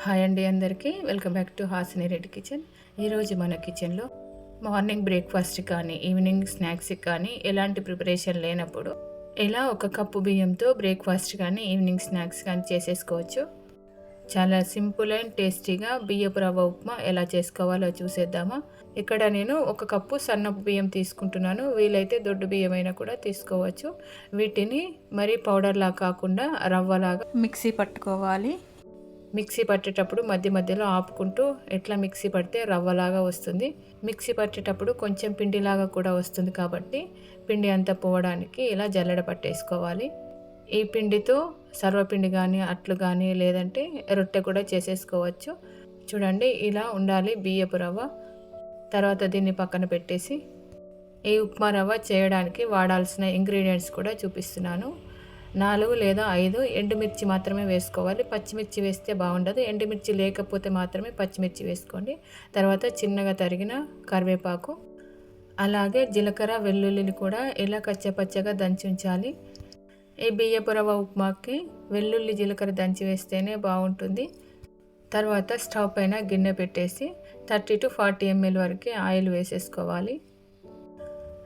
Hi అండి అందరికీ welcome back to Hasini Reddy kitchen. ఈరోజు మన కిచెన్లో మార్నింగ్ బ్రేక్ఫాస్ట్ కానీ ఈవినింగ్ స్నాక్స్కి కానీ ఎలాంటి ప్రిపరేషన్ లేనప్పుడు ఎలా ఒక కప్పు బియ్యంతో బ్రేక్ఫాస్ట్ కానీ ఈవినింగ్ స్నాక్స్ కానీ చేసేసుకోవచ్చు. చాలా సింపుల్ అండ్ టేస్టీగా బియ్యపు రవ్వ ఉప్మా ఎలా చేసుకోవాలో చూసేద్దామా. ఇక్కడ నేను ఒక కప్పు సన్నపు బియ్యం తీసుకుంటున్నాను. వీలైతే దొడ్డు బియ్యం అయినా కూడా తీసుకోవచ్చు. వీటిని మరీ పౌడర్లా కాకుండా రవ్వలాగా మిక్సీ పట్టుకోవాలి. మిక్సీ పట్టేటప్పుడు మధ్య మధ్యలో ఆపుకుంటూ ఎట్లా మిక్సీ పడితే రవ్వలాగా వస్తుంది. మిక్సీ పట్టేటప్పుడు కొంచెం పిండిలాగా కూడా వస్తుంది కాబట్టి పిండి అంతా పోవడానికి ఇలా జల్లెడ పట్టేసుకోవాలి. ఈ పిండితో సర్వపిండి కానీ అట్లు కానీ లేదంటే రొట్టె కూడా చేసేసుకోవచ్చు. చూడండి ఇలా ఉండాలి బియ్యపు రవ్వ. తర్వాత దీన్ని పక్కన పెట్టేసి ఈ ఉప్మా రవ్వ చేయడానికి వాడాల్సిన ఇంగ్రీడియంట్స్ కూడా చూపిస్తున్నాను. 4 లేదా 5 ఎండుమిర్చి మాత్రమే వేసుకోవాలి. పచ్చిమిర్చి వేస్తే బాగుండదు. ఎండుమిర్చి లేకపోతే మాత్రమే పచ్చిమిర్చి వేసుకోండి. తర్వాత చిన్నగా తరిగిన కరివేపాకు, అలాగే జీలకర్ర వెల్లుల్లిని కూడా ఇలా కచ్చపచ్చగా దంచి ఉంచాలి. ఈ బియ్యపు రవ్వ ఉప్మాకి వెల్లుల్లి జీలకర్ర దంచి వేస్తేనే బాగుంటుంది. తర్వాత స్టవ్ పైన గిన్నె పెట్టేసి 30 to 40 ml వరకు ఆయిల్ వేసేసుకోవాలి.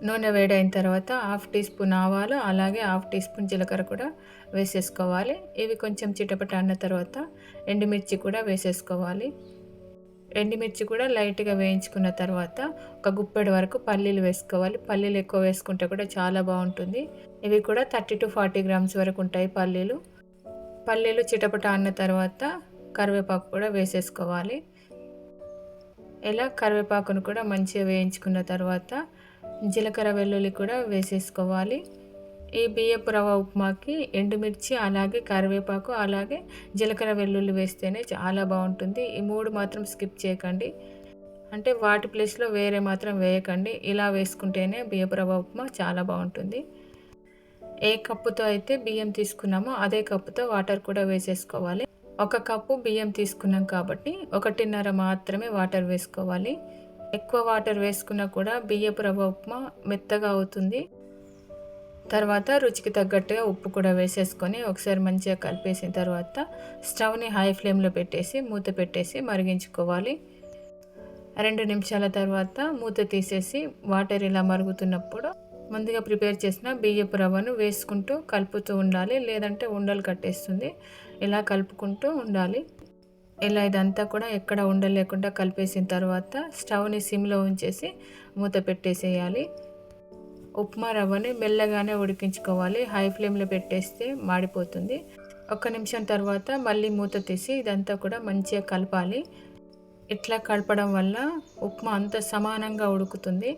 నూనె వేడైన తర్వాత 1/2 టీ స్పూన్ ఆవాలు, అలాగే 1/2 టీ స్పూన్ జీలకర్ర కూడా వేసేసుకోవాలి. ఇవి కొంచెం చిటపట అన్న తర్వాత ఎండుమిర్చి కూడా వేసేసుకోవాలి. ఎండుమిర్చి కూడా లైట్గా వేయించుకున్న తర్వాత ఒక గుప్పెడు వరకు పల్లీలు వేసుకోవాలి. పల్లీలు ఎక్కువ వేసుకుంటే కూడా చాలా బాగుంటుంది. ఇవి కూడా 30 to 40 గ్రామ్స్ వరకు ఉంటాయి పల్లీలు. పల్లీలు చిటపట అన్న తర్వాత కరివేపాకు కూడా వేసేసుకోవాలి. ఇలా కరివేపాకును కూడా మంచిగా వేయించుకున్న తర్వాత జీలకర్ర వెల్లుల్లి కూడా వేసేసుకోవాలి. ఈ బియ్యపు రవ్వ ఉప్మాకి ఎండుమిర్చి, అలాగే కరివేపాకు, అలాగే జీలకర్ర వెల్లుల్లి వేస్తేనే చాలా బాగుంటుంది. ఈ 3 మాత్రం స్కిప్ చేయకండి. అంటే వాటి ప్లేస్లో వేరే మాత్రం వేయకండి. ఇలా వేసుకుంటేనే బియ్యపు రవ్వ ఉప్మా చాలా బాగుంటుంది. ఏ కప్పుతో అయితే బియ్యం తీసుకున్నామో అదే కప్పుతో వాటర్ కూడా వేసేసుకోవాలి. 1 కప్పు బియ్యం తీసుకున్నాం కాబట్టి 1.5 మాత్రమే వాటర్ వేసుకోవాలి. ఎక్కువ వాటర్ వేసుకున్నా కూడా బియ్యపు రవ్వ ఉప్మా మెత్తగా అవుతుంది. తర్వాత రుచికి తగ్గట్టుగా ఉప్పు కూడా వేసేసుకొని ఒకసారి మంచిగా కలిపేసిన తర్వాత స్టవ్ని హై ఫ్లేమ్లో పెట్టేసి మూత పెట్టేసి మరిగించుకోవాలి. 2 నిమిషాల తర్వాత మూత తీసేసి వాటర్ ఇలా మరుగుతున్నప్పుడు ముందుగా ప్రిపేర్ చేసిన బియ్యపు రవ్వను వేసుకుంటూ కలుపుతూ ఉండాలి, లేదంటే ఉండలు కట్టేస్తుంది. ఇలా కలుపుకుంటూ ఉండాలి. ఇలా ఇదంతా కూడా ఎక్కడ ఉండలేకుండా కలిపేసిన తర్వాత స్టవ్ని సిమ్లో ఉంచేసి మూత పెట్టేసేయాలి. ఉప్మా రవ్వని మెల్లగానే ఉడికించుకోవాలి. హై ఫ్లేమ్లో పెట్టేస్తే మాడిపోతుంది. 1 నిమిషం తర్వాత మళ్ళీ మూత తీసి ఇదంతా కూడా మంచిగా కలపాలి. ఇట్లా కలపడం వల్ల ఉప్మా అంతా సమానంగా ఉడుకుతుంది.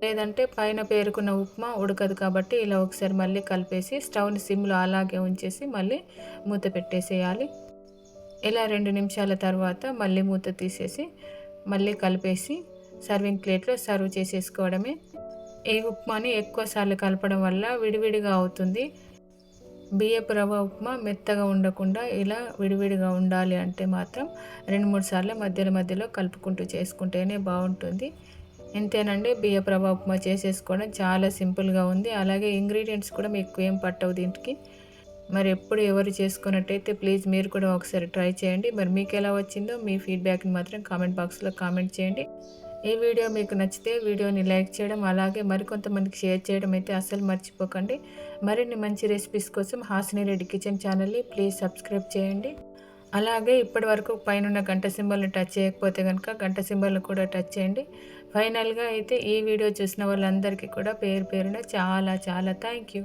లేదంటే పైన పేరుకున్న ఉప్మా ఉడకదు కాబట్టి ఇలా ఒకసారి మళ్ళీ కలిపేసి స్టవ్ని సిమ్లో అలాగే ఉంచేసి మళ్ళీ మూత పెట్టేసేయాలి. ఇలా 2 నిమిషాల తర్వాత మళ్ళీ మూత తీసేసి మళ్ళీ కలిపేసి సర్వింగ్ ప్లేట్లో సర్వ్ చేసేసుకోవడమే. ఈ ఉప్మాని ఎక్కువసార్లు కలపడం వల్ల విడివిడిగా అవుతుంది. బియ్యపు రవ్వ ఉప్మా మెత్తగా ఉండకుండా ఇలా విడివిడిగా ఉండాలి అంటే మాత్రం 2-3 సార్లు మధ్యలో మధ్యలో కలుపుకుంటూ చేసుకుంటేనే బాగుంటుంది. ఇంతేనండి, బియ్యపు రవ్వ ఉప్మా చేసేసుకోవడం చాలా సింపుల్గా ఉంది. అలాగే ఇంగ్రీడియంట్స్ కూడా మీకు ఏం పట్టవు దీనికి. మరి ఎప్పుడు ఎవరు చేసుకున్నట్టయితే ప్లీజ్ మీరు కూడా ఒకసారి ట్రై చేయండి. మరి మీకు ఎలా వచ్చిందో మీ ఫీడ్బ్యాక్ని మాత్రం కామెంట్ బాక్స్లో కామెంట్ చేయండి. ఈ వీడియో మీకు నచ్చితే వీడియోని లైక్ చేయడం, అలాగే మరికొంతమందికి షేర్ చేయడం అయితే అస్సలు మర్చిపోకండి. మరిన్ని మంచి రెసిపీస్ కోసం హాసిని రెడ్డి కిచెన్ ఛానల్ని ప్లీజ్ సబ్స్క్రైబ్ చేయండి. అలాగే ఇప్పటి వరకు పైన గంట సింబల్ని టచ్ చేయకపోతే కనుక గంట సింబల్ని కూడా టచ్ చేయండి. ఫైనల్గా అయితే ఈ వీడియో చూసిన వాళ్ళందరికీ కూడా పేరు పేరున చాలా చాలా థ్యాంక్ యూ.